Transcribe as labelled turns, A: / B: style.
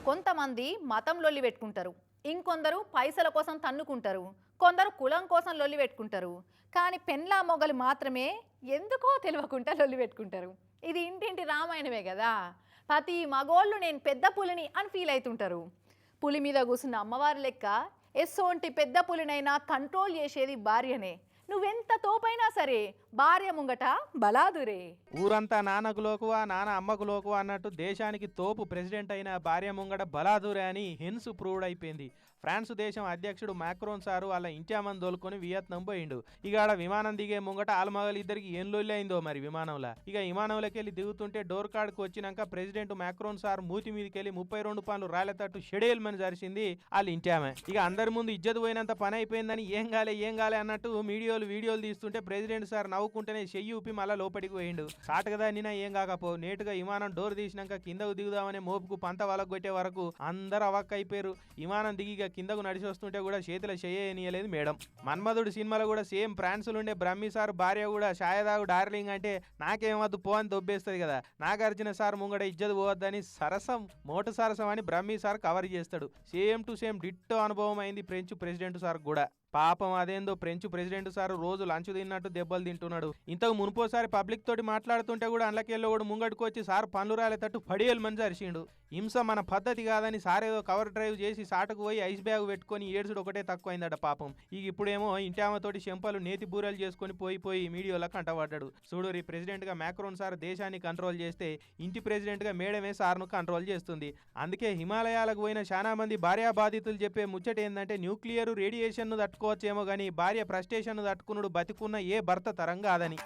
A: కొంతమంది మతం లొల్లి పెట్టుకుంటారు, ఇంకొందరు పైసల కోసం తన్నుకుంటారు, కొందరు కులం కోసం లొల్లి పెట్టుకుంటారు. కానీ పెండ్లా మొగలు మాత్రమే ఎందుకో తెలియకుండా లొల్లి పెట్టుకుంటారు. ఇది ఇంటింటి రామాయణమే కదా. ప్రతి మగోళ్ళు నేను పెద్ద పులిని అని ఫీల్ అవుతుంటారు. పులి మీద కూర్చున్న అమ్మవారి లెక్క ఎస్సోంటి పెద్ద పులినైనా కంట్రోల్ చేసేది భార్యనే. నువ్వెంత తోపైనా సరే భార్య ముంగట బలాదురే.
B: ఊరంతా నాన్నకు లోకువా నాన్న అమ్మకు లోకువా అన్నట్టు దేశానికి తోపు ప్రెసిడెంట్ అయిన భార్య ముంగట బలాదూరే అని హెన్స్ ప్రూవ్డ్ అయిపోయింది. ఫ్రాన్స్ దేశం అధ్యక్షుడు మాక్రోన్ సారు వాళ్ళ ఇంటియామని దోలుకొని వియత్నాం పోయిండు. ఇక ఆడ విమానం దిగే ముంగట ఆలమగలు ఇద్దరికి ఏం లొల్లి అయిందో మరి విమానంలో. ఇక విమానంలోకి వెళ్ళి దిగుతుంటే డోర్ కాడ్కి వచ్చినాక ప్రెసిడెంట్ మాక్రోన్ సార్ మూతి మీదకి వెళ్ళి 32 పనులు రాలేటట్టు షెడ్యూల్ మని జరిసింది వాళ్ళ ఇంటియామే. ఇక అందరి ముందు ఇజ్జత్ పోయినంత పని అయిపోయిందని ఏం కాలే అన్నట్టు వీడియోలు తీస్తుంటే ప్రెసిడెంట్ సార్ నవ్వుకుంటేనే చెయ్యి ఊపి మళ్ళా లోపలికి పోయిండు. సాటకదా నిన్న ఏం కాకపో నేటుగా విమానం డోర్ తీసినాక కిందకు దిగుదామనే మోపుకు పంత వాళ్ళకు కొట్టే వరకు అందరు అవక్క అయిపోయారు. విమానం దిగి కిందకు నడిచి వస్తుంటే కూడా చేతిలో చేయనీయలేదు మేడం. మన్మధుడు సినిమాలో కూడా సేమ్ ఫ్రాన్స్లుండే బ్రహ్మి సార్ భార్య కూడా షాయదాగు డార్లింగ్ అంటే నాకేమవద్దు పో అని దొబ్బేస్తుంది కదా. నాగార్జున సార్ ముంగడ ఇజ్జత్ పోవద్దని సరసం మోటు సరసం అని బ్రహ్మి సార్ కవర్ చేస్తాడు. సేమ్ టు సేమ్ డిట్టో అనుభవం అయింది ఫ్రెంచ్ ప్రెసిడెంట్ సార్ కూడా. పాపం అదేందో ఫ్రెంచ్ ప్రెసిడెంట్ సార్ రోజు లంచ్ తిన్నట్టు దెబ్బలు తింటున్నాడు. ఇంతకు మునుపోసారి పబ్లిక్ తోటి మాట్లాడుతుంటే కూడా అండ్లకెళ్ళి కూడా ముంగడికి వచ్చి సార్ పనులు రాలేటట్టు పడియేలు మంది అరిచిండు. హింస మన పద్ధతి కాదని సార్ ఏదో కవర్ డ్రైవ్ చేసి సాటుకు పోయి ఐస్ బ్యాగ్ పెట్టుకొని ఏడ్చుడు ఒకటే తక్కువైందట పాపం. ఇక ఇప్పుడేమో ఇంటి ఆమెతోటి చెంపలు నేతి బూరలు చేసుకొని పోయి మీడియాలో కంటపడ్డాడు. చూడు ప్రెసిడెంట్ గా మాక్రోన్ సార్ దేశాన్ని కంట్రోల్ చేస్తే ఇంటి ప్రెసిడెంట్ గా మేడమే సార్ను కంట్రోల్ చేస్తుంది. అందుకే హిమాలయాలకు పోయిన చాలా మంది భార్యా బాధితులు చెప్పే ముచ్చట ఏంటంటే న్యూక్లియర్ రేడియేషన్ ను తట్టుకోవచ్చేమో గానీ భార్య ఫ్రస్ట్రేషన్ తట్టుకున్నాడు బతికున్న ఏ భర్త తరం కాదని.